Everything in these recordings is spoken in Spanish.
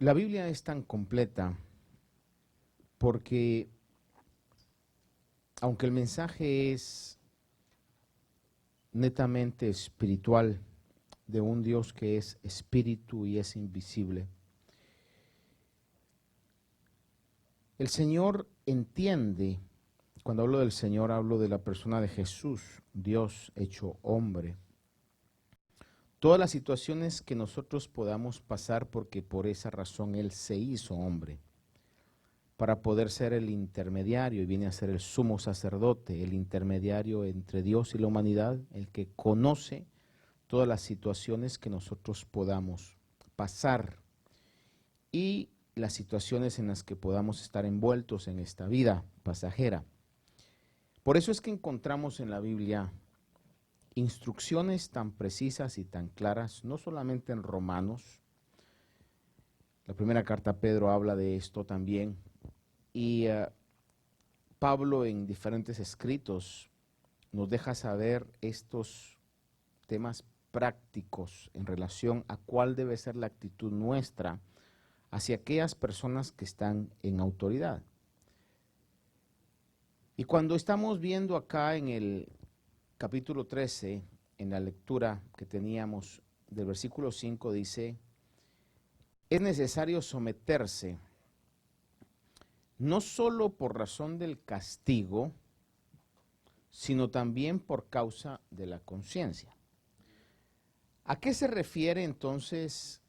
La Biblia es tan completa porque, aunque el mensaje es netamente espiritual, de un Dios que es espíritu y es invisible, el Señor entiende. Cuando hablo del Señor, hablo de la persona de Jesús, Dios hecho hombre. Todas las situaciones que nosotros podamos pasar, porque por esa razón Él se hizo hombre, para poder ser el intermediario, y viene a ser el sumo sacerdote, el intermediario entre Dios y la humanidad, el que conoce todas las situaciones que nosotros podamos pasar y las situaciones en las que podamos estar envueltos en esta vida pasajera. Por eso es que encontramos en la Biblia instrucciones tan precisas y tan claras, no solamente en Romanos. La primera carta a Pedro habla de esto también, y Pablo en diferentes escritos nos deja saber estos temas prácticos en relación a cuál debe ser la actitud nuestra hacia aquellas personas que están en autoridad. Y cuando estamos viendo acá en el capítulo 13, en la lectura que teníamos del versículo 5, dice: es necesario someterse, no solo por razón del castigo, sino también por causa de la conciencia. ¿A qué se refiere entonces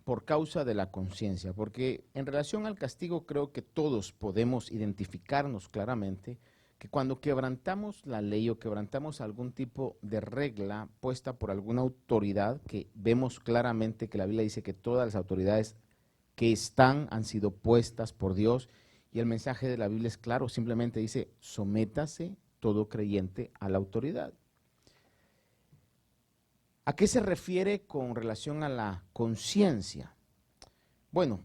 por causa de la conciencia? Porque en relación al castigo creo que todos podemos identificarnos claramente que cuando quebrantamos la ley o quebrantamos algún tipo de regla puesta por alguna autoridad, que vemos claramente que la Biblia dice que todas las autoridades que están han sido puestas por Dios, y el mensaje de la Biblia es claro, simplemente dice: sométase todo creyente a la autoridad. ¿A qué se refiere con relación a la conciencia? Bueno,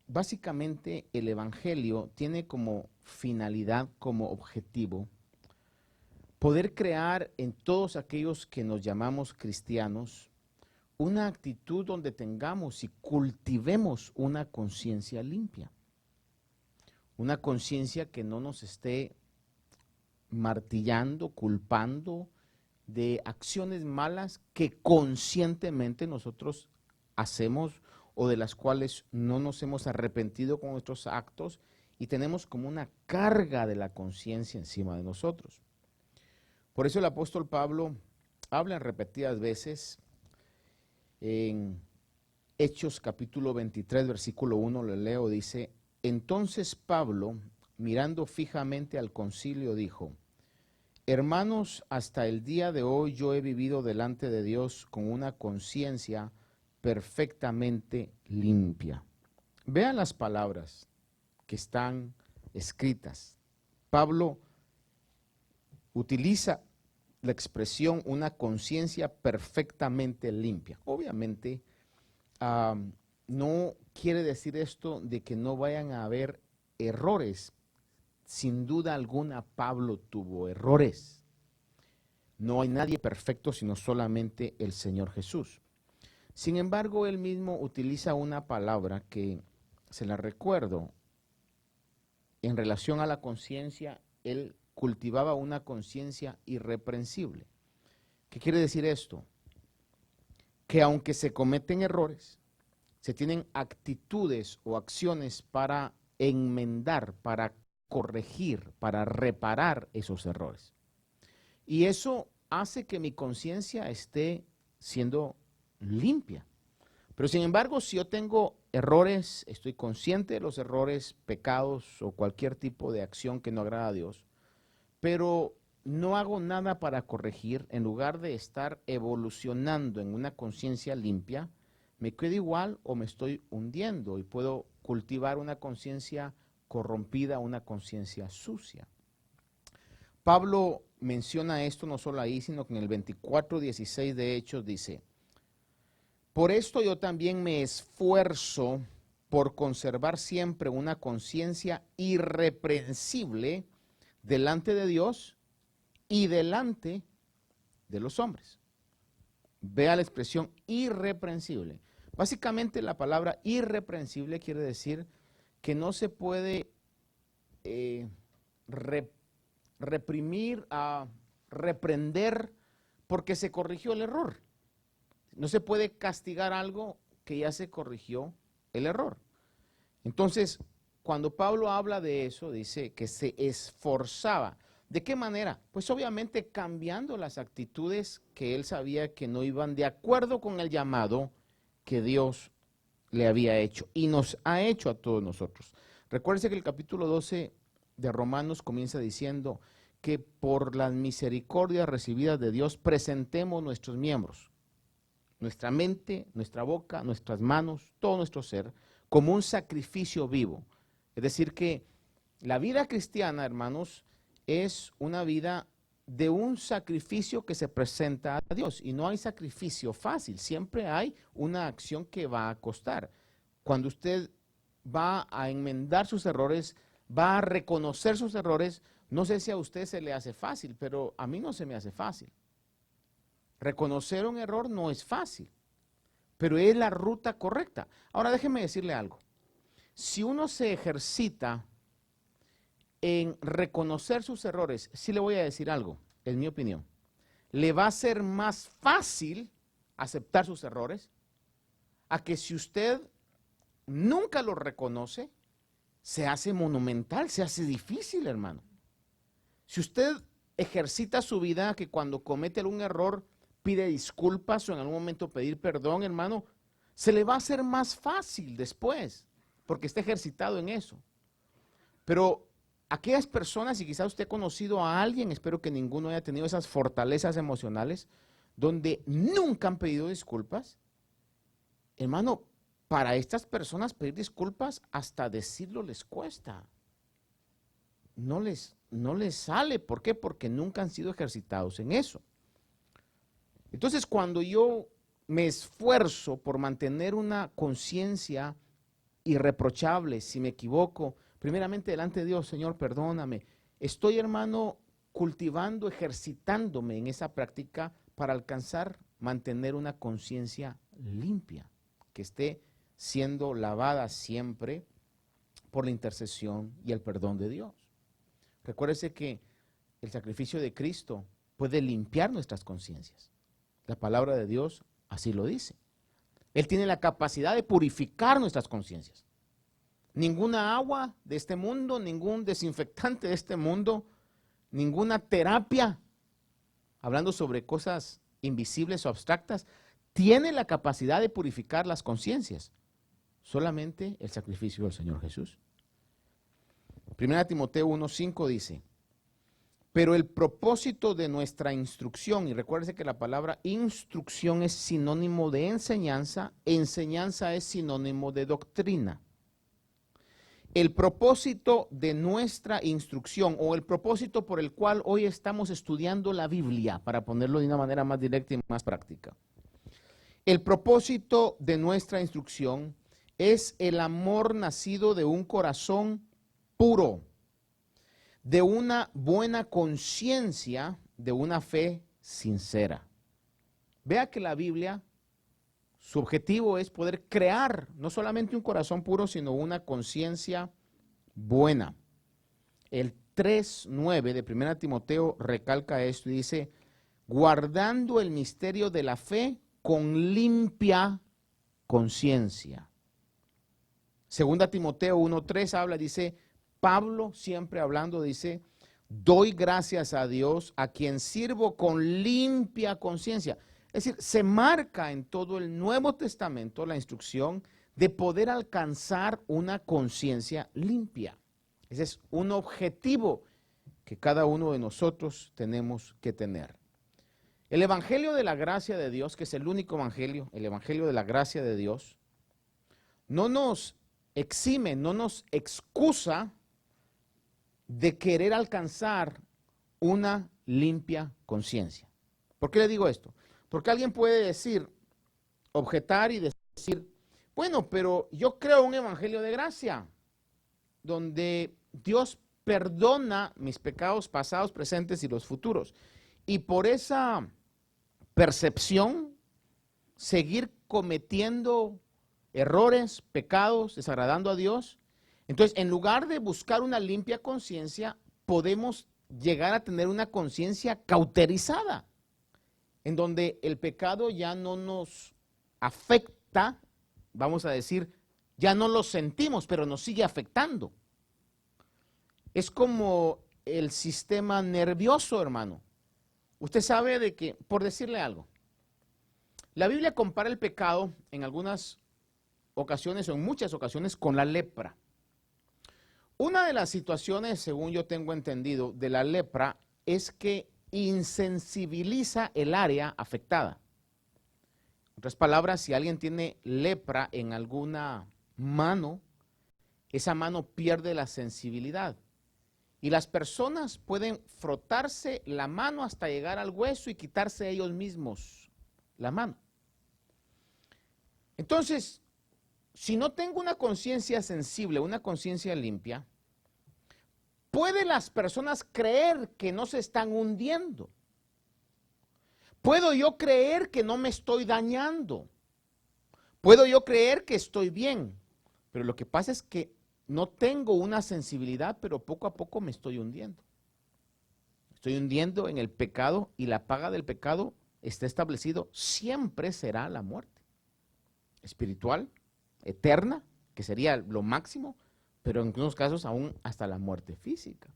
básicamente el Evangelio tiene como finalidad, como objetivo, poder crear en todos aquellos que nos llamamos cristianos una actitud donde tengamos y cultivemos una conciencia limpia. Una conciencia que no nos esté martillando, culpando de acciones malas que conscientemente nosotros hacemos o de las cuales no nos hemos arrepentido con nuestros actos, y tenemos como una carga de la conciencia encima de nosotros. Por eso el apóstol Pablo habla en repetidas veces en Hechos capítulo 23, versículo 1, le leo, dice: entonces Pablo, mirando fijamente al concilio, dijo: hermanos, hasta el día de hoy yo he vivido delante de Dios con una conciencia perfectamente limpia. Vean las palabras que están escritas. Pablo utiliza la expresión una conciencia perfectamente limpia. Obviamente, no quiere decir esto de que no vayan a haber errores. Sin duda alguna, Pablo tuvo errores. No hay nadie perfecto sino solamente el Señor Jesús. Sin embargo, él mismo utiliza una palabra que se la recuerdo. En relación a la conciencia, él cultivaba una conciencia irreprensible. ¿Qué quiere decir esto? Que aunque se cometen errores, se tienen actitudes o acciones para enmendar, para corregir, para reparar esos errores. Y eso hace que mi conciencia esté siendo limpia. Pero sin embargo, si yo tengo errores, estoy consciente de los errores, pecados o cualquier tipo de acción que no agrada a Dios, pero no hago nada para corregir, en lugar de estar evolucionando en una conciencia limpia, me quedo igual o me estoy hundiendo, y puedo cultivar una conciencia corrompida, una conciencia sucia. Pablo menciona esto no solo ahí, sino que en el 24:16 de Hechos dice: por esto yo también me esfuerzo por conservar siempre una conciencia irreprensible delante de Dios y delante de los hombres. Vea la expresión irreprensible. Básicamente la palabra irreprensible quiere decir que no se puede reprimir, reprender porque se corrigió el error. No se puede castigar algo que ya se corrigió el error. Entonces, cuando Pablo habla de eso, dice que se esforzaba. ¿De qué manera? Pues obviamente cambiando las actitudes que él sabía que no iban de acuerdo con el llamado que Dios le había hecho y nos ha hecho a todos nosotros. Recuérdense que el capítulo 12 de Romanos comienza diciendo que por las misericordias recibidas de Dios presentemos nuestros miembros, nuestra mente, nuestra boca, nuestras manos, todo nuestro ser, como un sacrificio vivo. Es decir que la vida cristiana, hermanos, es una vida de un sacrificio que se presenta a Dios. Y no hay sacrificio fácil, siempre hay una acción que va a costar. Cuando usted va a enmendar sus errores, va a reconocer sus errores, no sé si a usted se le hace fácil, pero a mí no se me hace fácil. Reconocer un error no es fácil, pero es la ruta correcta. Ahora déjeme decirle algo. Si uno se ejercita en reconocer sus errores, sí le voy a decir algo, en mi opinión, le va a ser más fácil aceptar sus errores a que si usted nunca los reconoce, se hace monumental, se hace difícil, hermano. Si usted ejercita su vida que cuando comete algún error pide disculpas o en algún momento pedir perdón, hermano, se le va a hacer más fácil después, porque está ejercitado en eso. Pero aquellas personas, y quizás usted ha conocido a alguien, espero que ninguno haya tenido esas fortalezas emocionales, donde nunca han pedido disculpas, hermano, para estas personas pedir disculpas hasta decirlo les cuesta. No les sale. ¿Por qué? Porque nunca han sido ejercitados en eso. Entonces, cuando yo me esfuerzo por mantener una conciencia irreprochable, si me equivoco, primeramente delante de Dios, Señor, perdóname. Estoy, hermano, cultivando, ejercitándome en esa práctica para alcanzar, mantener una conciencia limpia, que esté siendo lavada siempre por la intercesión y el perdón de Dios. Recuérdese que el sacrificio de Cristo puede limpiar nuestras conciencias. La palabra de Dios así lo dice. Él tiene la capacidad de purificar nuestras conciencias. Ninguna agua de este mundo, ningún desinfectante de este mundo, ninguna terapia, hablando sobre cosas invisibles o abstractas, tiene la capacidad de purificar las conciencias. Solamente el sacrificio del Señor Jesús. 1 Timoteo 1:5 dice, pero el propósito de nuestra instrucción, y recuérdese que la palabra instrucción es sinónimo de enseñanza, enseñanza es sinónimo de doctrina. El propósito de nuestra instrucción o el propósito por el cual hoy estamos estudiando la Biblia, para ponerlo de una manera más directa y más práctica. El propósito de nuestra instrucción es el amor nacido de un corazón puro, de una buena conciencia, de una fe sincera. Vea que la Biblia, su objetivo es poder crear no solamente un corazón puro, sino una conciencia buena. El 3:9 de 1 Timoteo recalca esto y dice, guardando el misterio de la fe con limpia conciencia. 2 Timoteo 1:3 habla, dice, Pablo siempre hablando dice, doy gracias a Dios a quien sirvo con limpia conciencia. Es decir, se marca en todo el Nuevo Testamento la instrucción de poder alcanzar una conciencia limpia. Ese es un objetivo que cada uno de nosotros tenemos que tener. El Evangelio de la Gracia de Dios, que es el único Evangelio, el Evangelio de la Gracia de Dios, no nos exime, no nos excusa de querer alcanzar una limpia conciencia. ¿Por qué le digo esto? Porque alguien puede decir, objetar y decir, bueno, pero yo creo un evangelio de gracia, donde Dios perdona mis pecados pasados, presentes y los futuros. Y por esa percepción, seguir cometiendo errores, pecados, desagradando a Dios. Entonces, en lugar de buscar una limpia conciencia, podemos llegar a tener una conciencia cauterizada, en donde el pecado ya no nos afecta, vamos a decir, ya no lo sentimos, pero nos sigue afectando. Es como el sistema nervioso, hermano. Usted sabe de que, por decirle algo, la Biblia compara el pecado en algunas ocasiones o en muchas ocasiones con la lepra. Una de las situaciones, según yo tengo entendido, de la lepra es que insensibiliza el área afectada. En otras palabras, si alguien tiene lepra en alguna mano, esa mano pierde la sensibilidad. Y las personas pueden frotarse la mano hasta llegar al hueso y quitarse ellos mismos la mano. Entonces, si no tengo una conciencia sensible, una conciencia limpia, ¿pueden las personas creer que no se están hundiendo? ¿Puedo yo creer que no me estoy dañando? ¿Puedo yo creer que estoy bien? Pero lo que pasa es que no tengo una sensibilidad, pero poco a poco me estoy hundiendo. Estoy hundiendo en el pecado y la paga del pecado está establecido, siempre será la muerte espiritual, eterna, que sería lo máximo, pero en algunos casos aún hasta la muerte física,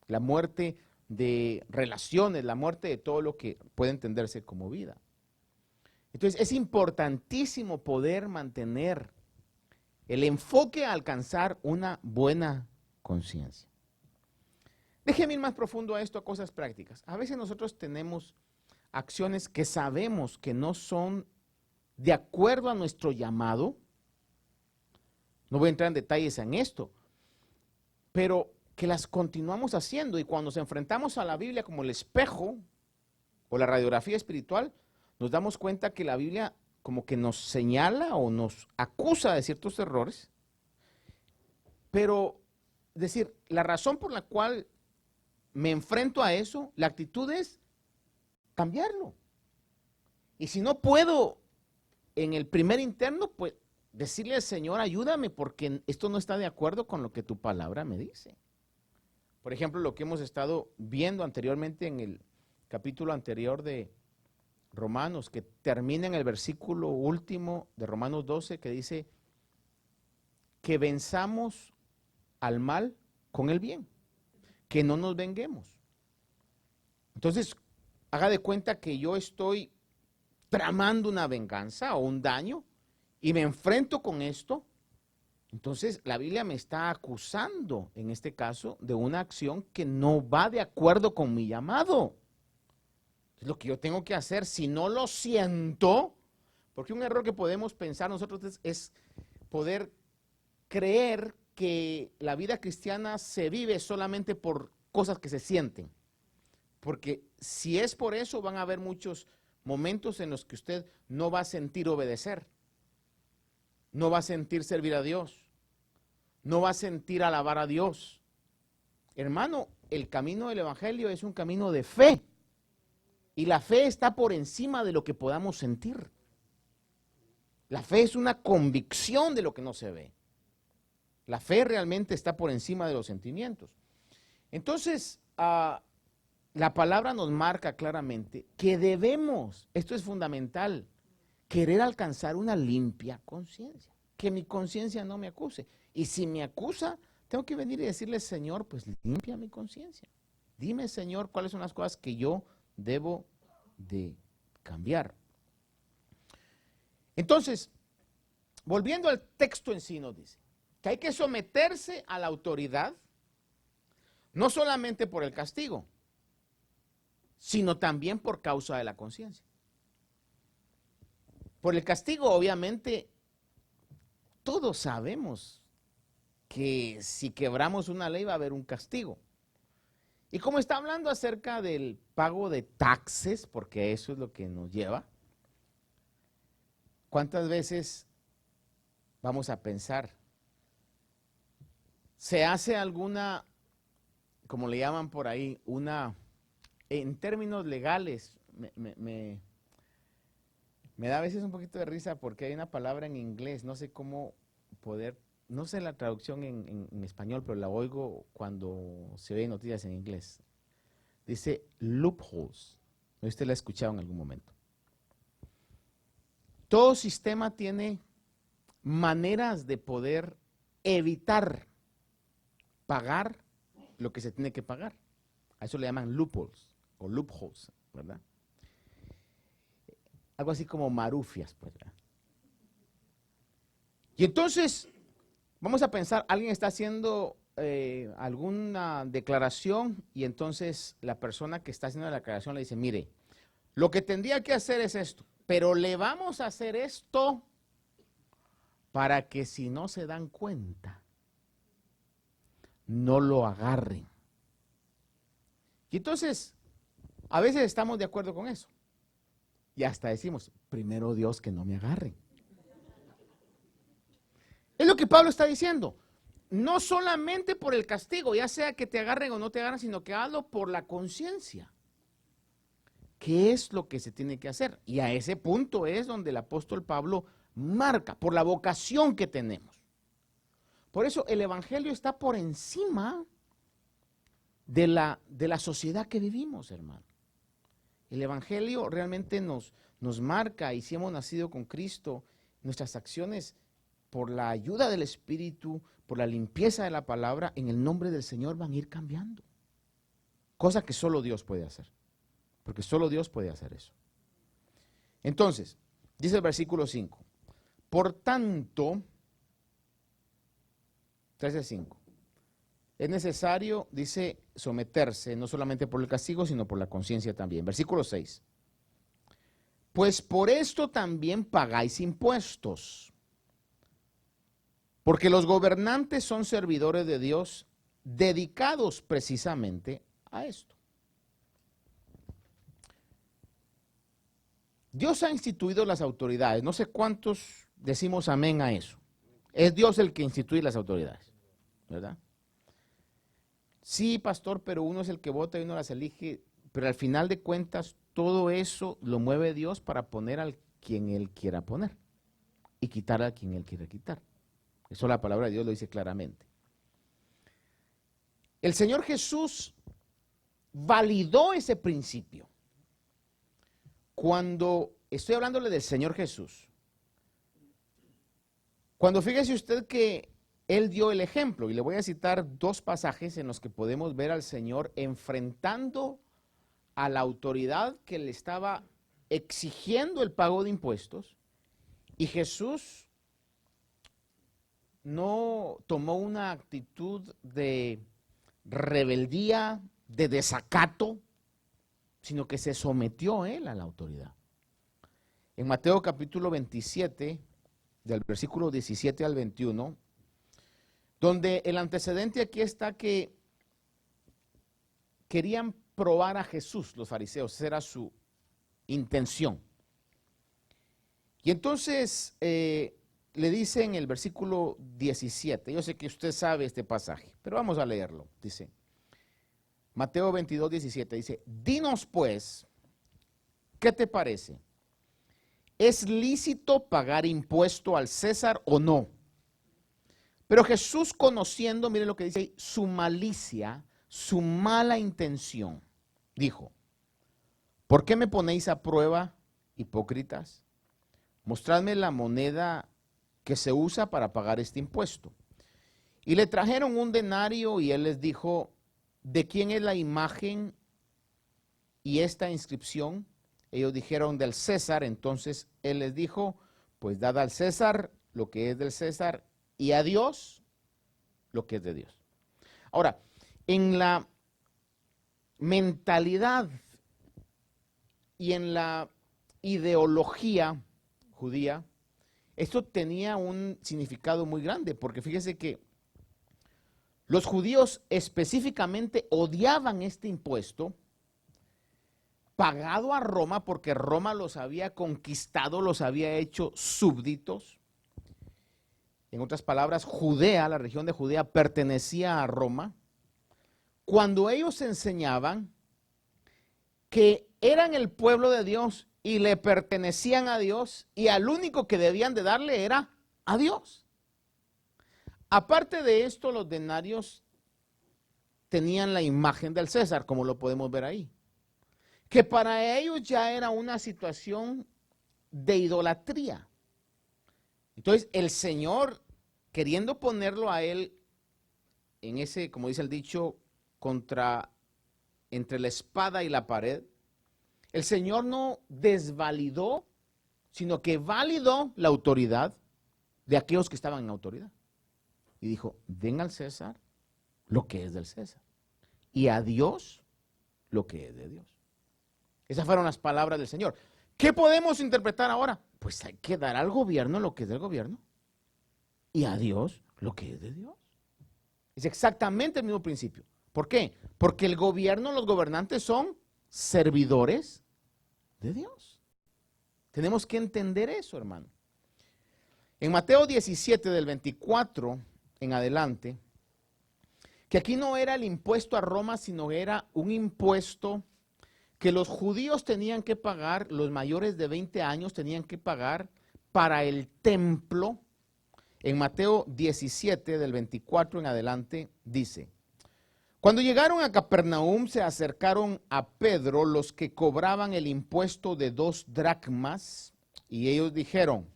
la muerte de relaciones, la muerte de todo lo que puede entenderse como vida. Entonces es importantísimo poder mantener el enfoque a alcanzar una buena conciencia. Déjeme ir más profundo a esto, a cosas prácticas. A veces nosotros tenemos acciones que sabemos que no son de acuerdo a nuestro llamado. No voy a entrar en detalles en esto, pero que las continuamos haciendo, y cuando nos enfrentamos a la Biblia como el espejo o la radiografía espiritual, nos damos cuenta que la Biblia como que nos señala o nos acusa de ciertos errores, pero decir, la razón por la cual me enfrento a eso, la actitud es cambiarlo. Y si no puedo en el primer interno, pues decirle al Señor, ayúdame porque esto no está de acuerdo con lo que tu palabra me dice. Por ejemplo, lo que hemos estado viendo anteriormente en el capítulo anterior de Romanos, que termina en el versículo último de Romanos 12, que dice que venzamos al mal con el bien, que no nos venguemos. Entonces, haga de cuenta que yo estoy tramando una venganza o un daño y me enfrento con esto. Entonces, la Biblia me está acusando, en este caso, de una acción que no va de acuerdo con mi llamado. Es lo que yo tengo que hacer. Si no lo siento, porque un error que podemos pensar nosotros es poder creer que la vida cristiana se vive solamente por cosas que se sienten. Porque si es por eso, van a haber muchos momentos en los que usted no va a sentir obedecer, no va a sentir servir a Dios, no va a sentir alabar a Dios. Hermano, el camino del Evangelio es un camino de fe, y la fe está por encima de lo que podamos sentir. La fe es una convicción de lo que no se ve. La fe realmente está por encima de los sentimientos. Entonces, la palabra nos marca claramente que debemos, esto es fundamental, querer alcanzar una limpia conciencia, que mi conciencia no me acuse. Y si me acusa, tengo que venir y decirle, Señor, pues limpia mi conciencia. Dime, Señor, cuáles son las cosas que yo debo de cambiar. Entonces, volviendo al texto en sí, nos dice que hay que someterse a la autoridad, no solamente por el castigo, sino también por causa de la conciencia. Por el castigo, obviamente, todos sabemos que si quebramos una ley va a haber un castigo. Y como está hablando acerca del pago de taxes, porque eso es lo que nos lleva, ¿cuántas veces vamos a pensar? ¿Se hace alguna, como le llaman por ahí, una, en términos legales, me Me da a veces un poquito de risa porque hay una palabra en inglés, no sé cómo poder, no sé la traducción en español, pero la oigo cuando se ve noticias en inglés. Dice loopholes. Usted la ha escuchado en algún momento. Todo sistema tiene maneras de poder evitar pagar lo que se tiene que pagar. A eso le llaman loopholes o loopholes, ¿verdad? Algo así como marufias, pues, ¿verdad? Y entonces, vamos a pensar, alguien está haciendo alguna declaración y entonces la persona que está haciendo la declaración le dice, mire, lo que tendría que hacer es esto, pero le vamos a hacer esto para que si no se dan cuenta, no lo agarren. Y entonces, a veces estamos de acuerdo con eso. Y hasta decimos, primero Dios que no me agarren. Es lo que Pablo está diciendo. No solamente por el castigo, ya sea que te agarren o no te agarren, sino que hazlo por la conciencia. ¿Qué es lo que se tiene que hacer? Y a ese punto es donde el apóstol Pablo marca, por la vocación que tenemos. Por eso el evangelio está por encima de la sociedad que vivimos, hermano. El evangelio realmente nos marca, y si hemos nacido con Cristo, nuestras acciones por la ayuda del Espíritu, por la limpieza de la palabra, en el nombre del Señor van a ir cambiando. Cosa que solo Dios puede hacer. Porque solo Dios puede hacer eso. Entonces, dice el versículo 5. Por tanto, 13:5. Es necesario, dice, someterse, no solamente por el castigo, sino por la conciencia también. Versículo 6. Pues por esto también pagáis impuestos. Porque los gobernantes son servidores de Dios, dedicados precisamente a esto. Dios ha instituido las autoridades. No sé cuántos decimos amén a eso. Es Dios el que instituye las autoridades, ¿verdad? Sí, pastor, pero uno es el que vota y uno las elige, pero al final de cuentas todo eso lo mueve Dios para poner al quien Él quiera poner y quitar a quien Él quiera quitar. Eso la palabra de Dios lo dice claramente. El Señor Jesús validó ese principio. Cuando estoy hablándole del Señor Jesús, cuando fíjese usted que Él dio el ejemplo, y le voy a citar dos pasajes en los que podemos ver al Señor enfrentando a la autoridad que le estaba exigiendo el pago de impuestos, y Jesús no tomó una actitud de rebeldía, de desacato, sino que se sometió Él a la autoridad. En Mateo capítulo 27, del versículo 17 al 21, donde el antecedente aquí está que querían probar a Jesús, los fariseos, esa era su intención. Y entonces le dice en el versículo 17, yo sé que usted sabe este pasaje, pero vamos a leerlo, dice, Mateo 22, 17, dice, dinos pues, ¿qué te parece? ¿Es lícito pagar impuesto al César o no? Pero Jesús, conociendo, mire lo que dice, su malicia, su mala intención, dijo, ¿por qué me ponéis a prueba, hipócritas? Mostradme la moneda que se usa para pagar este impuesto. Y le trajeron un denario y él les dijo, ¿de quién es la imagen y esta inscripción? Ellos dijeron, del César. Entonces él les dijo, pues dad al César lo que es del César y a Dios lo que es de Dios. Ahora, en la mentalidad y en la ideología judía, esto tenía un significado muy grande, porque fíjese que los judíos específicamente odiaban este impuesto pagado a Roma, porque Roma los había conquistado, los había hecho súbditos. En otras palabras, Judea, la región de Judea, pertenecía a Roma. Cuando ellos enseñaban que eran el pueblo de Dios y le pertenecían a Dios, y al único que debían de darle era a Dios. Aparte de esto, los denarios tenían la imagen del César, como lo podemos ver ahí, que para ellos ya era una situación de idolatría. Entonces, el Señor, queriendo ponerlo a él en ese, como dice el dicho, entre la espada y la pared, el Señor no desvalidó, sino que validó la autoridad de aquellos que estaban en autoridad. Y dijo, den al César lo que es del César, y a Dios lo que es de Dios. Esas fueron las palabras del Señor. ¿Qué podemos interpretar ahora? Pues hay que dar al gobierno lo que es del gobierno, y a Dios lo que es de Dios. Es exactamente el mismo principio. ¿Por qué? Porque el gobierno, los gobernantes son servidores de Dios. Tenemos que entender eso, hermano. En Mateo 17, del 24 en adelante, que aquí no era el impuesto a Roma, sino era un impuesto que los judíos tenían que pagar, los mayores de 20 años tenían que pagar para el templo. En Mateo 17, del 24 en adelante, dice: cuando llegaron a Capernaum, se acercaron a Pedro los que cobraban el impuesto de 2 dracmas, y ellos dijeron,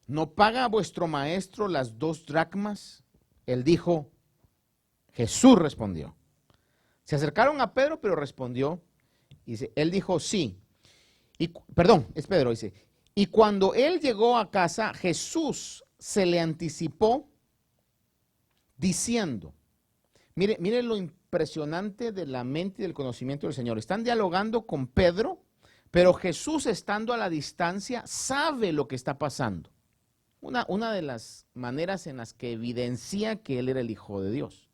¿no paga vuestro maestro las 2 dracmas? Él dijo, Jesús respondió. Se acercaron a Pedro, pero respondió, dice, él dijo, sí. Es Pedro, dice, y cuando él llegó a casa, Jesús se le anticipó diciendo, mire lo impresionante de la mente y del conocimiento del Señor. Están dialogando con Pedro, pero Jesús, estando a la distancia, sabe lo que está pasando. Una de las maneras en las que evidencia que él era el Hijo de Dios.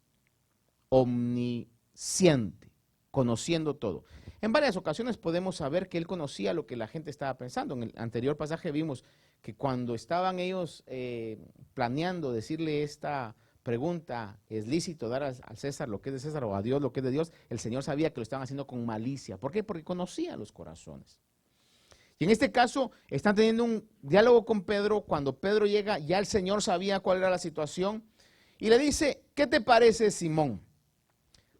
Omnisciente, conociendo todo. En varias ocasiones podemos saber que él conocía lo que la gente estaba pensando. En el anterior pasaje vimos que cuando estaban ellos planeando decirle esta pregunta, ¿es lícito dar al César lo que es de César o a Dios lo que es de Dios? El Señor sabía que lo estaban haciendo con malicia. ¿Por qué? Porque conocía los corazones. Y en este caso están teniendo un diálogo con Pedro. Cuando Pedro llega, ya el Señor sabía cuál era la situación y le dice, ¿qué te parece, Simón?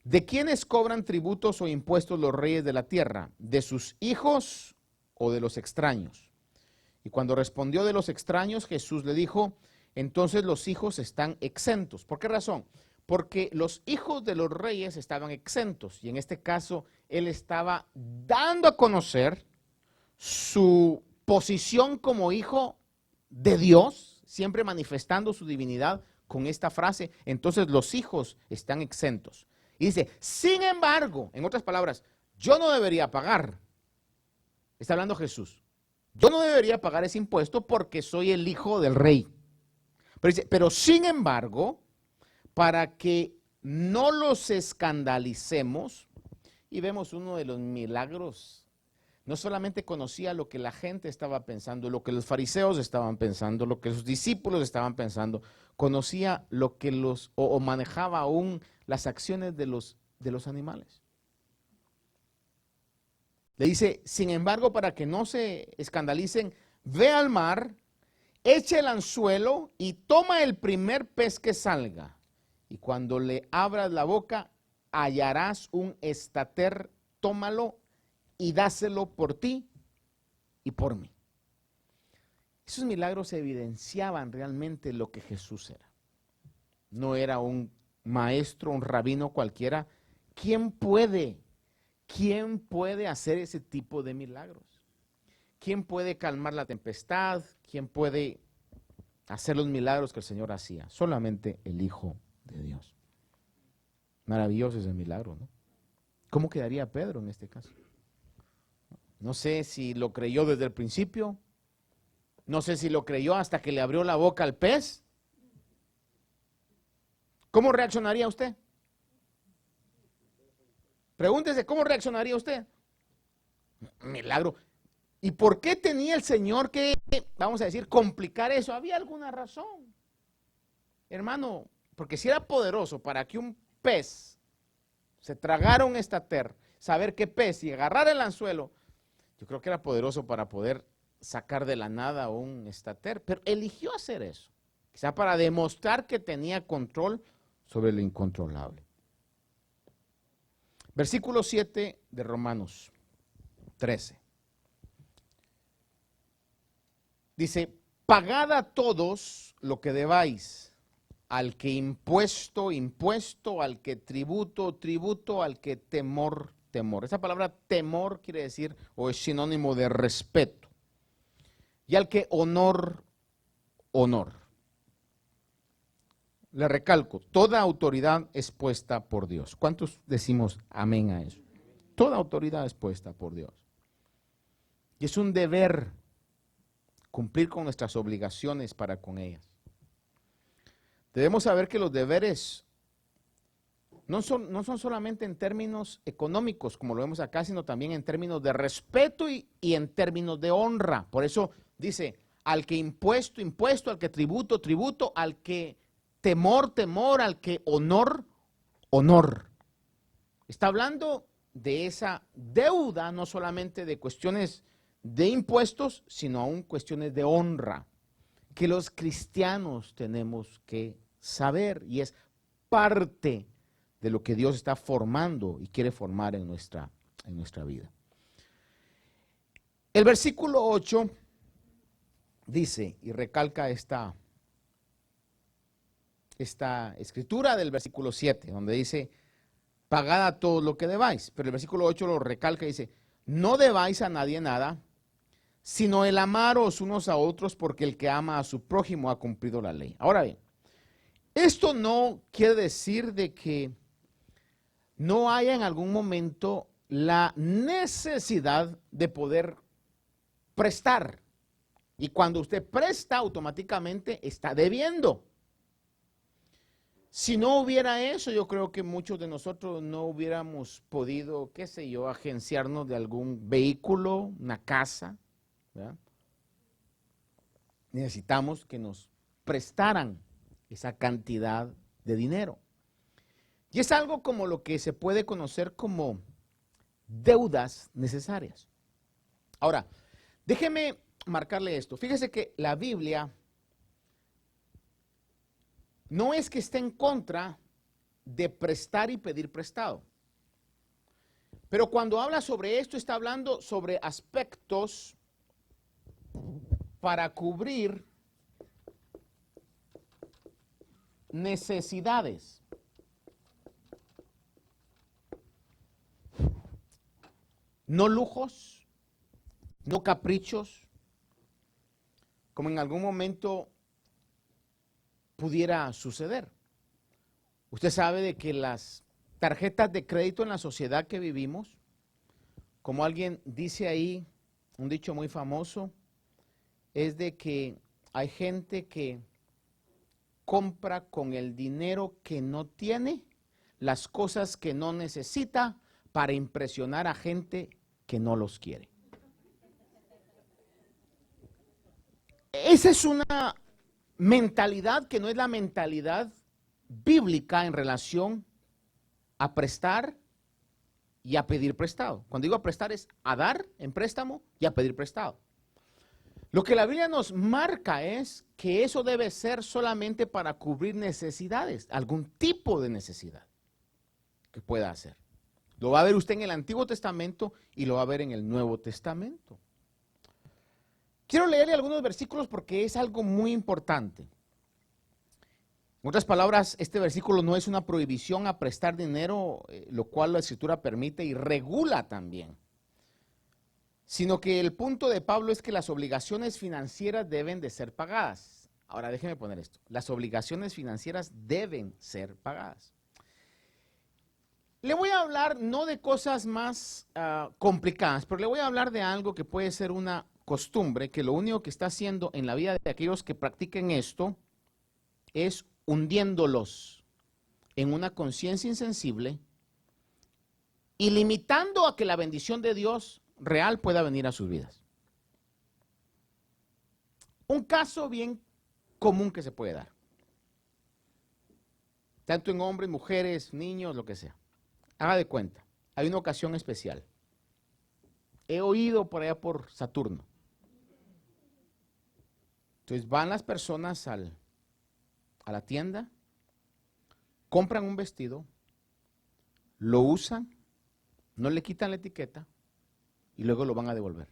¿De quiénes cobran tributos o impuestos los reyes de la tierra? ¿De sus hijos o de los extraños? Y cuando respondió de los extraños, Jesús le dijo, entonces los hijos están exentos. ¿Por qué razón? Porque los hijos de los reyes estaban exentos, y en este caso él estaba dando a conocer su posición como hijo de Dios, siempre manifestando su divinidad con esta frase, entonces los hijos están exentos. Y dice, sin embargo, en otras palabras, yo no debería pagar. Está hablando Jesús. Yo no debería pagar ese impuesto porque soy el hijo del rey. Pero dice, pero sin embargo, para que no los escandalicemos, y vemos uno de los milagros, no solamente conocía lo que la gente estaba pensando, lo que los fariseos estaban pensando, lo que los discípulos estaban pensando, conocía lo que o manejaba aún las acciones de los animales. Le dice, sin embargo, para que no se escandalicen, ve al mar, echa el anzuelo y toma el primer pez que salga. Y cuando le abras la boca, hallarás un estater, tómalo y dáselo por ti y por mí. Esos milagros evidenciaban realmente lo que Jesús era. No era un maestro, un rabino cualquiera. ¿Quién puede hacer ese tipo de milagros? ¿Quién puede calmar la tempestad? ¿Quién puede hacer los milagros que el Señor hacía? Solamente el Hijo de Dios. Maravilloso ese milagro, ¿no? ¿Cómo quedaría Pedro en este caso? No sé si lo creyó desde el principio. No sé si lo creyó hasta que le abrió la boca al pez. ¿Cómo reaccionaría usted? Pregúntese, ¿cómo reaccionaría usted? Milagro. ¿Y por qué tenía el Señor que, vamos a decir, complicar eso? ¿Había alguna razón? Hermano, porque si era poderoso para que un pez se tragara un estater, saber qué pez y agarrar el anzuelo, Yo creo que era poderoso para poder sacar de la nada un estater, pero eligió hacer eso, quizá para demostrar que tenía control sobre lo incontrolable. Versículo 7 de Romanos 13. Dice, pagad a todos lo que debáis, al que impuesto, impuesto, al que tributo, tributo, al que temor, temor. Esa palabra temor quiere decir, o es sinónimo de respeto. Y al que honor, honor. Le recalco, toda autoridad es puesta por Dios. ¿Cuántos decimos amén a eso? Toda autoridad es puesta por Dios. Y es un deber cumplir con nuestras obligaciones para con ellas. Debemos saber que los deberes no son solamente en términos económicos, como lo vemos acá, sino también en términos de respeto y en términos de honra. Por eso dice, al que impuesto, impuesto, al que tributo, tributo, al que temor, temor, al que honor, honor. Está hablando de esa deuda, no solamente de cuestiones de impuestos, sino aún cuestiones de honra, que los cristianos tenemos que saber, y es parte de lo que Dios está formando y quiere formar en nuestra vida. El versículo 8 dice, y recalca esta escritura del versículo 7, donde dice, pagad a todo lo que debáis, pero el versículo 8 lo recalca y dice, no debáis a nadie nada, sino el amaros unos a otros, porque el que ama a su prójimo ha cumplido la ley. Ahora bien, esto no quiere decir de que no haya en algún momento la necesidad de poder prestar. Y cuando usted presta, automáticamente está debiendo. Si no hubiera eso, yo creo que muchos de nosotros no hubiéramos podido, qué sé yo, agenciarnos de algún vehículo, una casa, ¿verdad? Necesitamos que nos prestaran esa cantidad de dinero. Y es algo como lo que se puede conocer como deudas necesarias. Ahora, déjeme marcarle esto. Fíjese que la Biblia no es que esté en contra de prestar y pedir prestado. Pero cuando habla sobre esto, está hablando sobre aspectos para cubrir necesidades. No lujos, no caprichos, como en algún momento pudiera suceder. Usted sabe de que las tarjetas de crédito en la sociedad que vivimos, como alguien dice ahí, un dicho muy famoso, es de que hay gente que compra con el dinero que no tiene las cosas que no necesita para impresionar a gente que no los quiere. Esa es una mentalidad que no es la mentalidad bíblica en relación a prestar y a pedir prestado. Cuando digo a prestar es a dar en préstamo y a pedir prestado. Lo que la Biblia nos marca es que eso debe ser solamente para cubrir necesidades, algún tipo de necesidad que pueda hacer. Lo va a ver usted en el Antiguo Testamento y lo va a ver en el Nuevo Testamento. Quiero leerle algunos versículos porque es algo muy importante. En otras palabras, este versículo no es una prohibición a prestar dinero, lo cual la Escritura permite y regula también, sino que el punto de Pablo es que las obligaciones financieras deben de ser pagadas. Ahora déjeme poner esto, las obligaciones financieras deben ser pagadas. Le voy a hablar no de cosas más complicadas, pero le voy a hablar de algo que puede ser una costumbre, que lo único que está haciendo en la vida de aquellos que practiquen esto es hundiéndolos en una conciencia insensible y limitando a que la bendición de Dios real pueda venir a sus vidas. Un caso bien común que se puede dar, tanto en hombres, mujeres, niños, lo que sea. Haga de cuenta, hay una ocasión especial. He oído por allá por Saturno. Entonces van las personas a la tienda, compran un vestido, lo usan, no le quitan la etiqueta y luego lo van a devolver.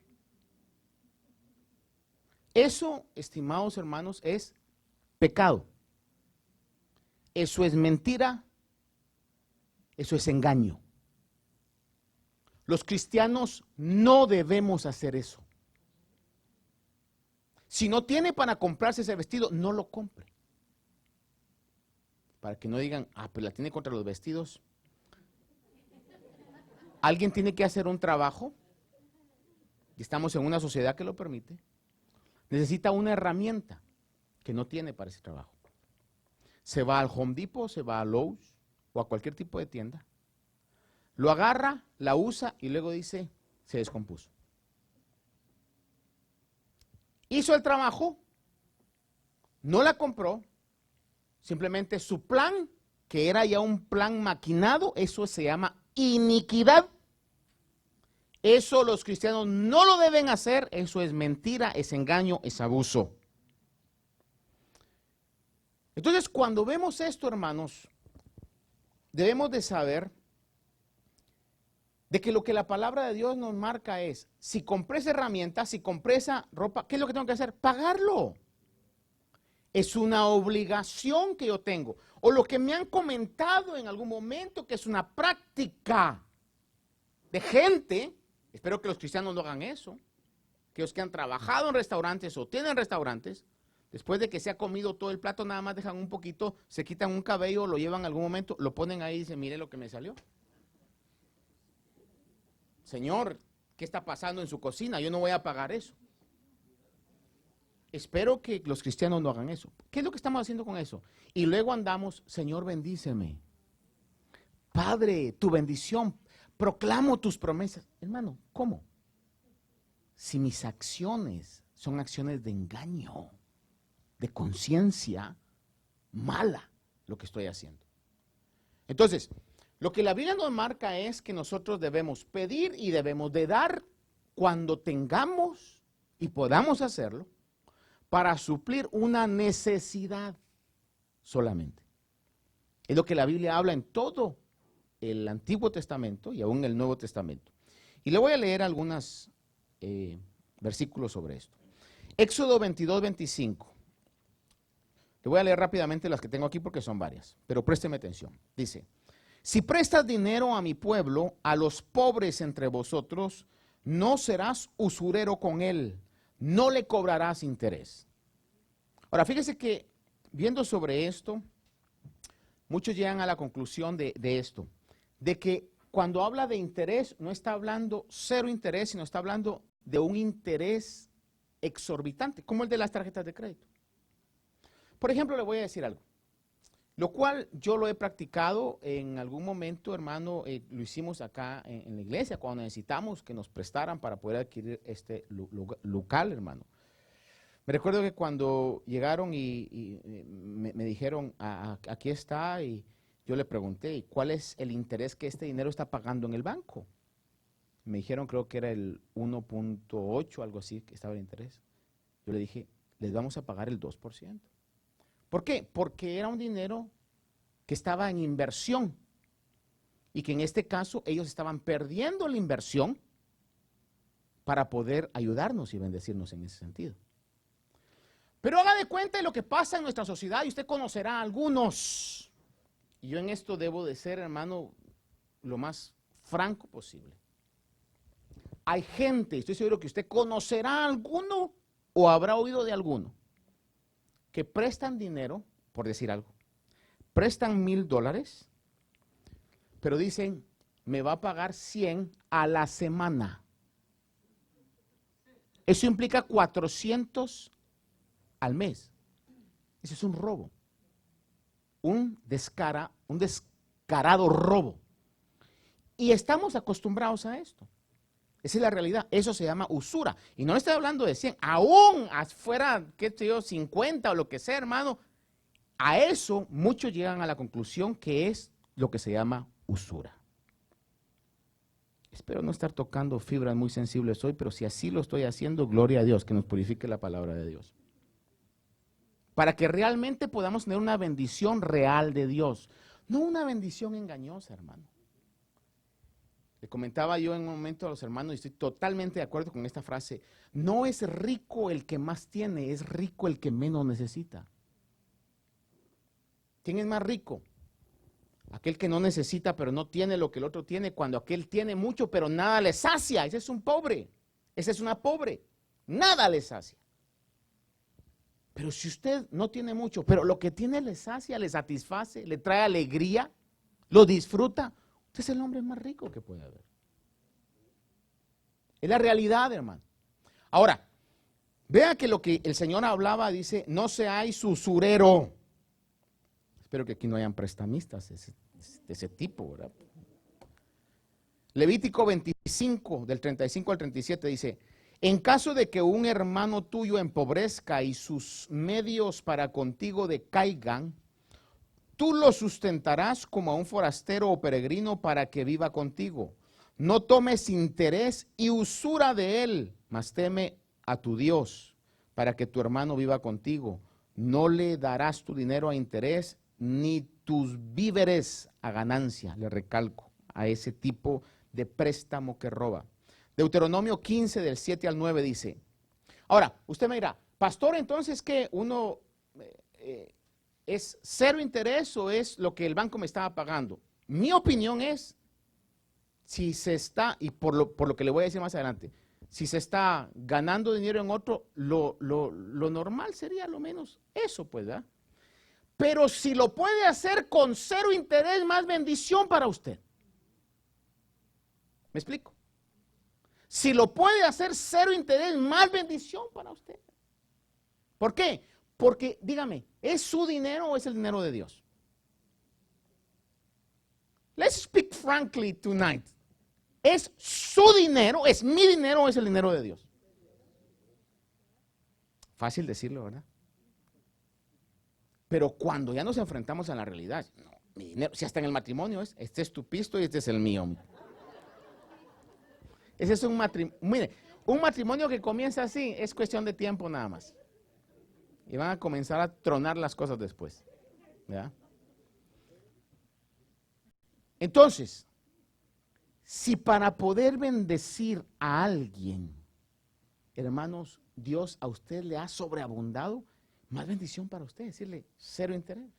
Eso, estimados hermanos, es pecado. Eso es mentira. Eso es engaño. Los cristianos no debemos hacer eso. Si no tiene para comprarse ese vestido, no lo compre. Para que no digan, pues la tiene contra los vestidos. Alguien tiene que hacer un trabajo, y estamos en una sociedad que lo permite. Necesita una herramienta que no tiene para ese trabajo. Se va al Home Depot, se va a Lowe's o a cualquier tipo de tienda. Lo agarra, la usa y luego dice, se descompuso. Hizo el trabajo, no la compró, simplemente su plan, que era ya un plan maquinado, eso se llama iniquidad. Eso los cristianos no lo deben hacer, eso es mentira, es engaño, es abuso. Entonces, cuando vemos esto, hermanos, debemos de saber de que lo que la palabra de Dios nos marca es, si compré esa herramienta, si compré esa ropa, ¿qué es lo que tengo que hacer? Pagarlo. Es una obligación que yo tengo. O lo que me han comentado en algún momento, que es una práctica de gente, espero que los cristianos no hagan eso, que los que han trabajado en restaurantes o tienen restaurantes, después de que se ha comido todo el plato, nada más dejan un poquito, se quitan un cabello, lo llevan en algún momento, lo ponen ahí y dicen, mire lo que me salió. Señor, ¿qué está pasando en su cocina? Yo no voy a pagar eso. Espero que los cristianos no hagan eso. ¿Qué es lo que estamos haciendo con eso? Y luego andamos, Señor, bendíceme. Padre, tu bendición, proclamo tus promesas. Hermano, ¿cómo? Si mis acciones son acciones de engaño, de conciencia mala, lo que estoy haciendo. Entonces, lo que la Biblia nos marca es que nosotros debemos pedir y debemos de dar cuando tengamos y podamos hacerlo para suplir una necesidad solamente. Es lo que la Biblia habla en todo el Antiguo Testamento y aún el Nuevo Testamento. Y le voy a leer algunos versículos sobre esto. Éxodo 22, 25. Le voy a leer rápidamente las que tengo aquí porque son varias, pero présteme atención. Dice, si prestas dinero a mi pueblo, a los pobres entre vosotros, no serás usurero con él, no le cobrarás interés. Ahora, fíjese que viendo sobre esto, muchos llegan a la conclusión de esto, de que cuando habla de interés, no está hablando cero interés, sino está hablando de un interés exorbitante, como el de las tarjetas de crédito. Por ejemplo, le voy a decir algo, lo cual yo lo he practicado en algún momento, hermano, lo hicimos acá en la iglesia, cuando necesitamos que nos prestaran para poder adquirir este local, hermano. Me recuerdo que cuando llegaron y me dijeron, aquí está, y yo le pregunté, ¿y cuál es el interés que este dinero está pagando en el banco? Me dijeron, creo que era el 1.8, algo así, que estaba el interés. Yo le dije, les vamos a pagar el 2%. ¿Por qué? Porque era un dinero que estaba en inversión y que en este caso ellos estaban perdiendo la inversión para poder ayudarnos y bendecirnos en ese sentido. Pero haga de cuenta de lo que pasa en nuestra sociedad y usted conocerá a algunos. Y yo en esto debo de ser, hermano, lo más franco posible. Hay gente, estoy seguro que usted conocerá a alguno o habrá oído de alguno, que prestan dinero, por decir algo, prestan $1,000, pero dicen, me va a pagar 100 a la semana. Eso implica 400 al mes. Eso es un robo. Un descarado robo. Y estamos acostumbrados a esto. Esa es la realidad. Eso se llama usura. Y no le estoy hablando de 100, aún afuera, qué sé yo, 50 o lo que sea, hermano. A eso muchos llegan a la conclusión que es lo que se llama usura. Espero no estar tocando fibras muy sensibles hoy, pero si así lo estoy haciendo, gloria a Dios, que nos purifique la palabra de Dios. Para que realmente podamos tener una bendición real de Dios, no una bendición engañosa, hermano. Le comentaba yo en un momento a los hermanos, y estoy totalmente de acuerdo con esta frase, no es rico el que más tiene, es rico el que menos necesita. ¿Quién es más rico? Aquel que no necesita, pero no tiene lo que el otro tiene, cuando aquel tiene mucho, pero nada le sacia. Ese es un pobre, esa es una pobre, nada le sacia. Pero si usted no tiene mucho, pero lo que tiene le sacia, le satisface, le trae alegría, lo disfruta, usted es el hombre más rico que puede haber. Es la realidad, hermano. Ahora, vea que lo que el Señor hablaba, dice, no seáis usurero. Espero que aquí no hayan prestamistas de ese tipo, ¿verdad? Levítico 25, del 35 al 37 dice, en caso de que un hermano tuyo empobrezca y sus medios para contigo decaigan, tú lo sustentarás como a un forastero o peregrino para que viva contigo. No tomes interés y usura de él, mas teme a tu Dios para que tu hermano viva contigo. No le darás tu dinero a interés ni tus víveres a ganancia, le recalco, a ese tipo de préstamo que roba. Deuteronomio 15 del 7 al 9 dice, ahora, usted me dirá, pastor, entonces, ¿qué? ¿Uno es cero interés o es lo que el banco me estaba pagando? Mi opinión es, si se está, y por lo que le voy a decir más adelante, si se está ganando dinero en otro, lo normal sería lo menos eso, pues, ¿verdad? Pero si lo puede hacer con cero interés, más bendición para usted. ¿Me explico? Si lo puede hacer cero interés, más bendición para usted. ¿Por qué? Porque, dígame, ¿es su dinero o es el dinero de Dios? Let's speak frankly tonight. ¿Es su dinero, es mi dinero o es el dinero de Dios? Fácil decirlo, ¿verdad? Pero cuando ya nos enfrentamos a la realidad, no, mi dinero, si hasta en el matrimonio es, este es tu pisto y este es el mío. Ese es un matrimonio, mire, un matrimonio que comienza así es cuestión de tiempo nada más. Y van a comenzar a tronar las cosas después. ¿Ya? Entonces, si para poder bendecir a alguien, hermanos, Dios a usted le ha sobreabundado, más bendición para usted, decirle cero interés.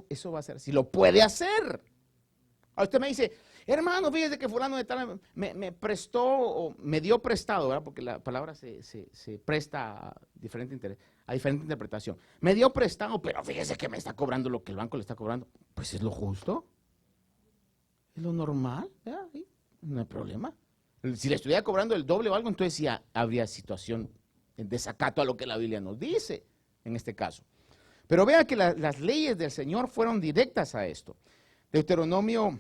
Eso va a ser, si lo puede hacer. A usted me dice, hermano, fíjese que fulano de tal me prestó o me dio prestado, ¿verdad? Porque la palabra se presta a diferente interés, a diferente interpretación. Me dio prestado, pero fíjese que me está cobrando lo que el banco le está cobrando. Pues es lo justo, es lo normal, ¿verdad? No hay problema. Si le estuviera cobrando el doble o algo, entonces ya habría situación en desacato a lo que la Biblia nos dice en este caso. Pero vea que las leyes del Señor fueron directas a esto. Deuteronomio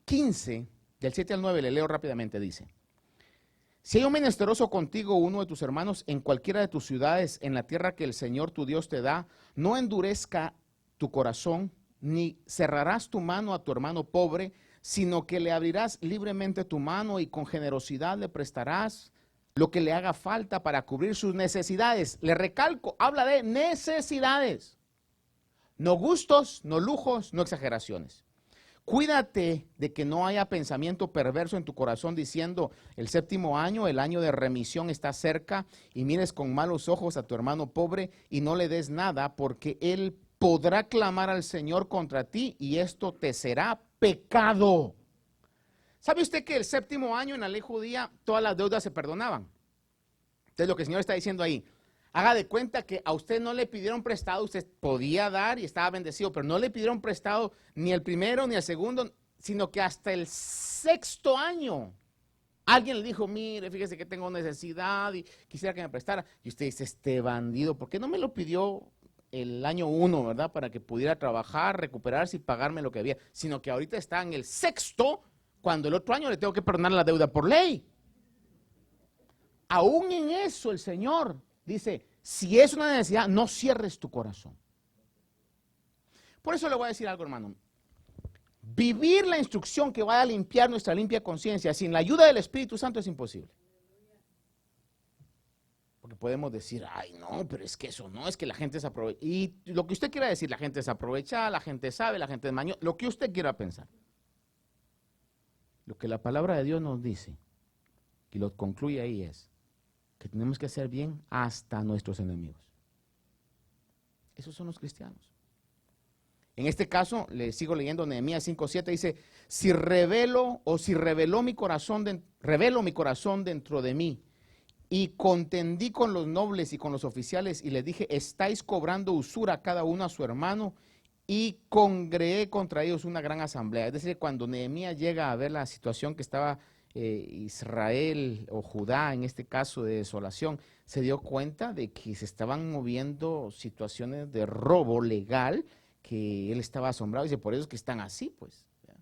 15, del 7 al 9, le leo rápidamente, dice, si hay un menesteroso contigo, uno de tus hermanos, en cualquiera de tus ciudades, en la tierra que el Señor tu Dios te da, no endurezca tu corazón, ni cerrarás tu mano a tu hermano pobre, sino que le abrirás libremente tu mano y con generosidad le prestarás lo que le haga falta para cubrir sus necesidades. Le recalco, habla de necesidades. No gustos, no lujos, no exageraciones. Cuídate de que no haya pensamiento perverso en tu corazón diciendo, el séptimo año, el año de remisión está cerca, y mires con malos ojos a tu hermano pobre y no le des nada, porque él podrá clamar al Señor contra ti y esto te será pecado. ¿Sabe usted que el séptimo año en la ley judía todas las deudas se perdonaban? Entonces lo que el Señor está diciendo ahí, haga de cuenta que a usted no le pidieron prestado, usted podía dar y estaba bendecido, pero no le pidieron prestado ni el primero ni el segundo, sino que hasta el sexto año alguien le dijo, mire, fíjese que tengo necesidad y quisiera que me prestara. Y usted dice, este bandido, ¿por qué no me lo pidió el año 1, verdad? Para que pudiera trabajar, recuperarse y pagarme lo que había, sino que ahorita está en el sexto, cuando el otro año le tengo que perdonar la deuda por ley. Aún en eso el Señor dice, si es una necesidad, no cierres tu corazón. Por eso le voy a decir algo, hermano. Vivir la instrucción que va a limpiar nuestra limpia conciencia sin la ayuda del Espíritu Santo es imposible. Porque podemos decir, ay no, pero es que eso no, es que la gente se aprovecha. Y lo que usted quiera decir, la gente se aprovecha, la gente sabe, la gente es mañosa, lo que usted quiera pensar. Lo que la palabra de Dios nos dice, y lo concluye ahí, es que tenemos que hacer bien hasta nuestros enemigos. Esos son los cristianos. En este caso, le sigo leyendo Nehemías 5:7, dice, si revelo mi corazón dentro de mí, y contendí con los nobles y con los oficiales, y les dije, estáis cobrando usura cada uno a su hermano, y congregué contra ellos una gran asamblea. Es decir, cuando Nehemías llega a ver la situación que estaba Israel o Judá, en este caso de desolación, se dio cuenta de que se estaban moviendo situaciones de robo legal, que él estaba asombrado, y dice, por eso es que están así, pues, ¿ya?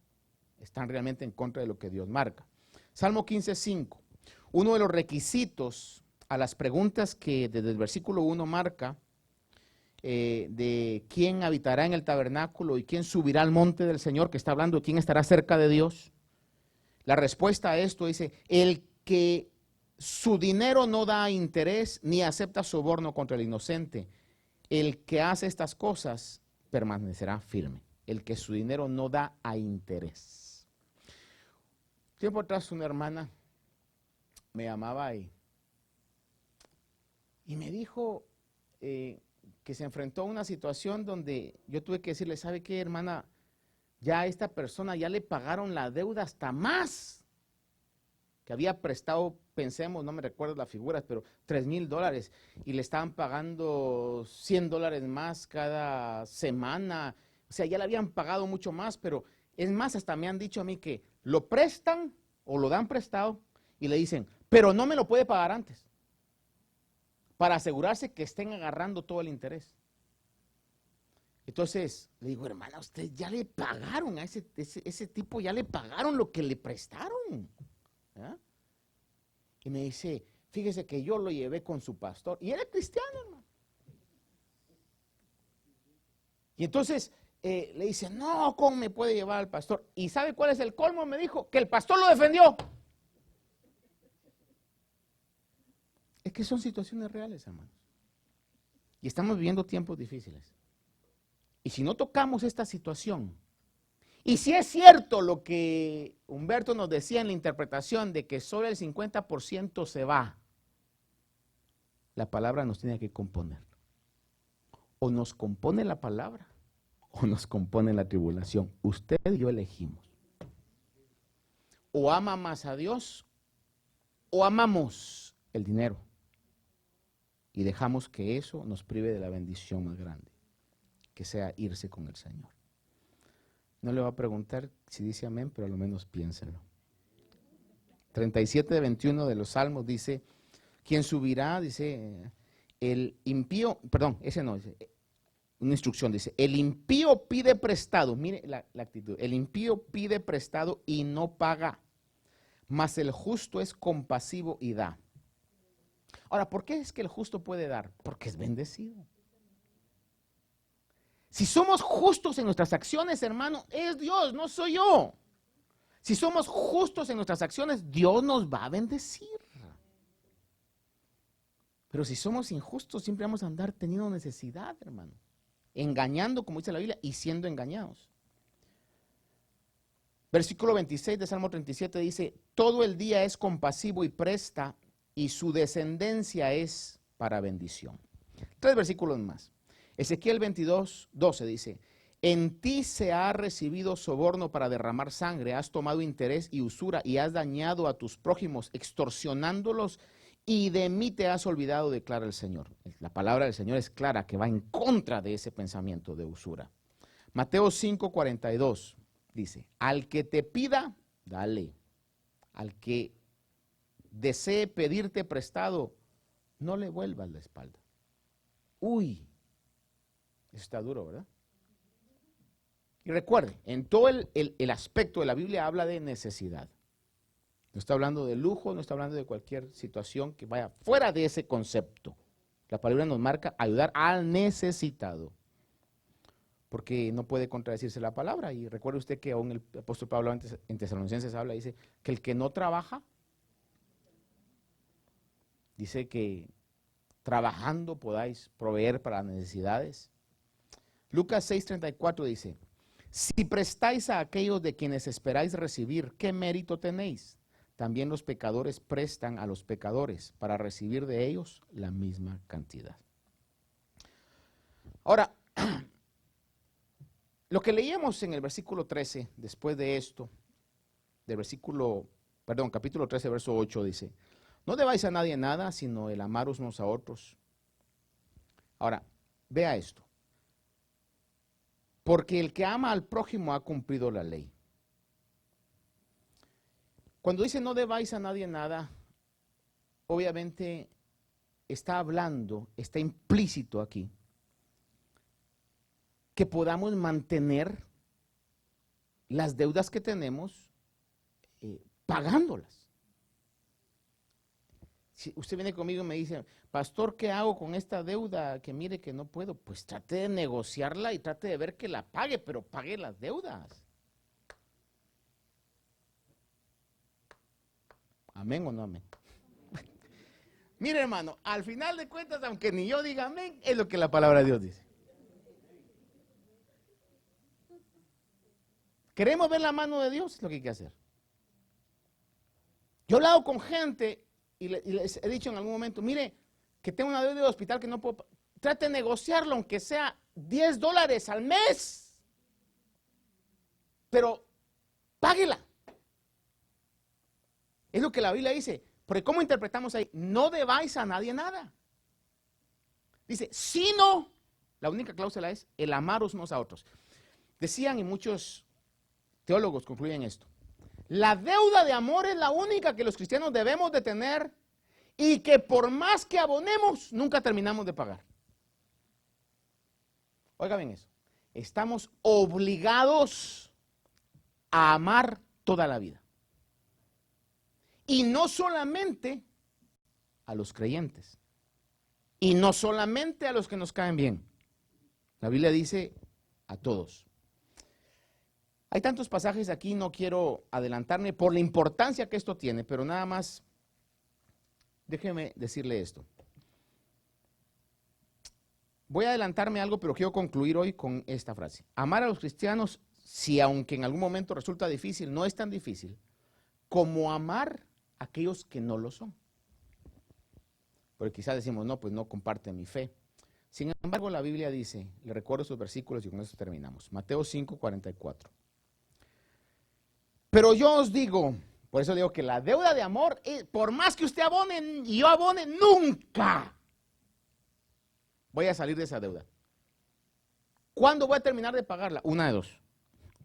Están realmente en contra de lo que Dios marca. Salmo 15:5, uno de los requisitos a las preguntas que desde el versículo 1 marca, de quién habitará en el tabernáculo y quién subirá al monte del Señor, que está hablando de quién estará cerca de Dios. La respuesta a esto dice, el que su dinero no da interés ni acepta soborno contra el inocente, el que hace estas cosas permanecerá firme. El que su dinero no da a interés. Tiempo atrás una hermana me llamaba y me dijo que se enfrentó a una situación donde yo tuve que decirle, ¿sabe qué, hermana? Ya a esta persona ya le pagaron la deuda hasta más que había prestado, pensemos, no me recuerdo las figuras, pero $3,000, y le estaban pagando $100 más cada semana. O sea, ya le habían pagado mucho más, pero es más, hasta me han dicho a mí que lo prestan o lo dan prestado y le dicen, pero no me lo puede pagar antes, para asegurarse que estén agarrando todo el interés. Entonces, le digo, hermana, usted ya le pagaron a ese tipo, ya le pagaron lo que le prestaron. ¿Ya? Y me dice, fíjese que yo lo llevé con su pastor, y era cristiano, hermano. Y entonces le dice, no, ¿cómo me puede llevar al pastor? ¿Y sabe cuál es el colmo? Me dijo, que el pastor lo defendió. Es que son situaciones reales, hermanos. Y estamos viviendo tiempos difíciles. Y si no tocamos esta situación, y si es cierto lo que Humberto nos decía en la interpretación de que solo el 50% se va, la palabra nos tiene que componer. O nos compone la palabra, o nos compone la tribulación. Usted y yo elegimos. O ama más a Dios, o amamos el dinero. Y dejamos que eso nos prive de la bendición más grande, que sea irse con el Señor. No le voy a preguntar si dice amén, pero a lo menos piénselo. 37:21 de los Salmos dice, ¿quién subirá? Dice, el impío, perdón, ese no, dice, una instrucción dice, el impío pide prestado, mire la actitud, el impío pide prestado y no paga, mas el justo es compasivo y da. Ahora, ¿por qué es que el justo puede dar? Porque es bendecido. Si somos justos en nuestras acciones, hermano, es Dios, no soy yo. Si somos justos en nuestras acciones, Dios nos va a bendecir. Pero si somos injustos, siempre vamos a andar teniendo necesidad, hermano. Engañando, como dice la Biblia, y siendo engañados. Versículo 26 de Salmo 37 dice, todo el día es compasivo y presta, y su descendencia es para bendición. 3 versículos más. Ezequiel 22:12 dice, en ti se ha recibido soborno para derramar sangre, has tomado interés y usura y has dañado a tus prójimos, extorsionándolos, y de mí te has olvidado, declara el Señor. La palabra del Señor es clara, que va en contra de ese pensamiento de usura. Mateo 5:42 dice, al que te pida, dale. Al que desee pedirte prestado, no le vuelvas la espalda. Uy, eso está duro, ¿verdad? Y recuerde, en todo el aspecto de la Biblia habla de necesidad. No está hablando de lujo, no está hablando de cualquier situación que vaya fuera de ese concepto. La palabra nos marca ayudar al necesitado. porque no puede contradecirse la palabra. Y recuerde usted que aún el apóstol Pablo antes en Tesalonicenses habla, dice que el que no trabaja, dice que trabajando podáis proveer para las necesidades. Lucas 6:34 dice, si prestáis a aquellos de quienes esperáis recibir, ¿qué mérito tenéis? También los pecadores prestan a los pecadores para recibir de ellos la misma cantidad. Ahora, lo que leíamos en el versículo 13, después de esto, capítulo 13, verso 8, dice, no debáis a nadie nada, sino el amaros unos a otros. Ahora, vea esto. Porque el que ama al prójimo ha cumplido la ley. Cuando dice no debáis a nadie nada, obviamente está hablando, está implícito aquí, que podamos mantener las deudas que tenemos pagándolas. Si usted viene conmigo y me dice, pastor, ¿qué hago con esta deuda que mire que no puedo? Pues trate de negociarla y trate de ver que la pague, pero pague las deudas. ¿Amén o no amén? Mire, hermano, al final de cuentas, aunque ni yo diga amén, es lo que la palabra de Dios dice. ¿Queremos ver la mano de Dios? Es lo que hay que hacer. Yo he hablado con gente y les he dicho en algún momento, mire, que tengo una deuda de hospital que no puedo, trate de negociarlo, aunque sea $10 al mes, pero páguela. Es lo que la Biblia dice, porque ¿cómo interpretamos ahí? No debáis a nadie nada. Dice, sino, la única cláusula es el amaros unos a otros. Decían, y muchos teólogos concluyen esto, la deuda de amor es la única que los cristianos debemos de tener y que por más que abonemos, nunca terminamos de pagar. Oiga bien eso. Estamos obligados a amar toda la vida. Y no solamente a los creyentes. Y no solamente a los que nos caen bien. La Biblia dice a todos. Hay tantos pasajes aquí, no quiero adelantarme por la importancia que esto tiene, pero nada más, déjeme decirle esto. Voy a adelantarme algo, pero quiero concluir hoy con esta frase. Amar a los cristianos, si aunque en algún momento resulta difícil, no es tan difícil como amar a aquellos que no lo son. Porque quizás decimos, no, pues no comparte mi fe. Sin embargo, la Biblia dice, le recuerdo esos versículos y con eso terminamos. Mateo 5:44. Pero yo os digo, por eso digo que la deuda de amor, por más que usted abone y yo abone, nunca voy a salir de esa deuda. ¿Cuándo voy a terminar de pagarla? Una de dos.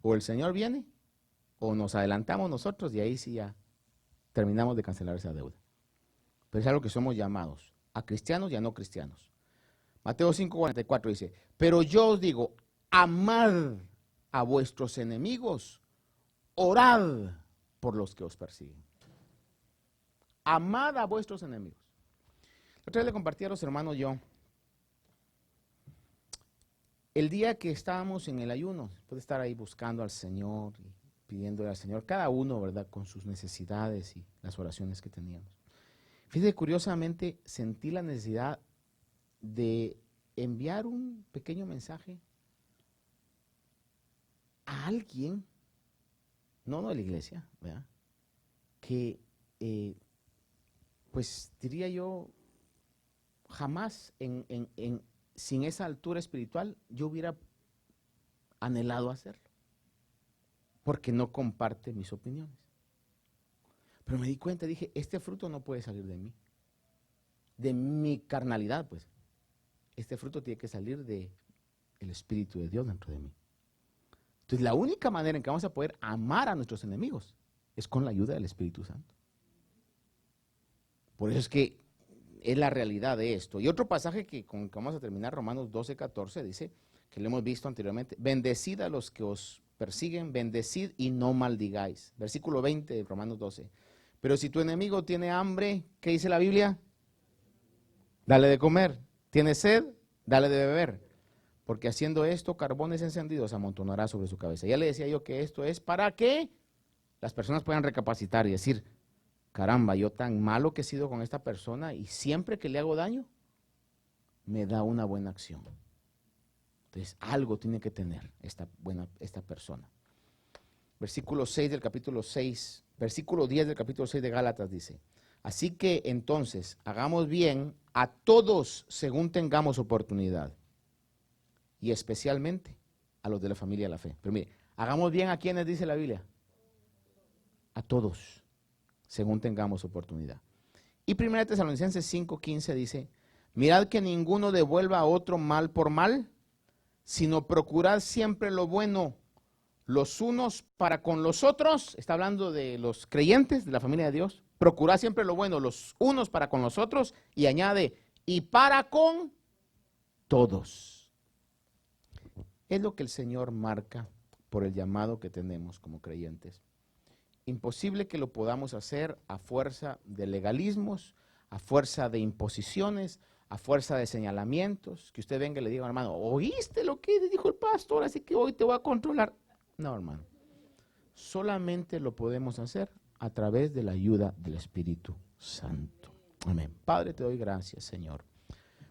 O el Señor viene, o nos adelantamos nosotros y ahí sí ya terminamos de cancelar esa deuda. Pero es algo que somos llamados, a cristianos y a no cristianos. Mateo 5:44 dice, pero yo os digo, amad a vuestros enemigos, orad por los que os persiguen. Amad a vuestros enemigos. La otra vez le compartí a los hermanos yo, el día que estábamos en el ayuno, después de estar ahí buscando al Señor y pidiéndole al Señor, cada uno, ¿verdad?, con sus necesidades y las oraciones que teníamos. Fíjate, curiosamente sentí la necesidad de enviar un pequeño mensaje a alguien, no de la iglesia, ¿verdad?, que, pues diría yo, jamás sin esa altura espiritual yo hubiera anhelado hacerlo, porque no comparte mis opiniones. Pero me di cuenta, dije, este fruto no puede salir de mi carnalidad, pues. Este fruto tiene que salir del Espíritu de Dios dentro de mí. Entonces, la única manera en que vamos a poder amar a nuestros enemigos es con la ayuda del Espíritu Santo. Por eso es que es la realidad de esto. Y otro pasaje con el que vamos a terminar, Romanos 12:14, dice, que lo hemos visto anteriormente, bendecid a los que os persiguen, bendecid y no maldigáis. Versículo 20 de Romanos 12. Pero si tu enemigo tiene hambre, ¿qué dice la Biblia? Dale de comer. ¿Tiene sed? Dale de beber. porque haciendo esto, carbones encendidos amontonará sobre su cabeza. Ya le decía yo que esto es para que las personas puedan recapacitar y decir, caramba, yo tan malo que he sido con esta persona y siempre que le hago daño, me da una buena acción. Entonces, algo tiene que tener esta persona. Versículo 6 del capítulo 6, versículo 10 del capítulo 6 de Gálatas dice, así que entonces, hagamos bien a todos según tengamos oportunidad, y especialmente a los de la familia de la fe. Pero mire, hagamos bien a quienes dice la Biblia, a todos, según tengamos oportunidad. Y 1 Tesalonicenses 5:15 dice, mirad que ninguno devuelva a otro mal por mal, sino procurad siempre lo bueno, los unos para con los otros, está hablando de los creyentes, de la familia de Dios, procurad siempre lo bueno, los unos para con los otros, y añade, y para con todos. Es lo que el Señor marca por el llamado que tenemos como creyentes. Imposible que lo podamos hacer a fuerza de legalismos, a fuerza de imposiciones, a fuerza de señalamientos, que usted venga y le diga, hermano, ¿oíste lo que dijo el pastor? Así que hoy te voy a controlar. No, hermano. Solamente lo podemos hacer a través de la ayuda del Espíritu Santo. Amén. Padre, te doy gracias, Señor,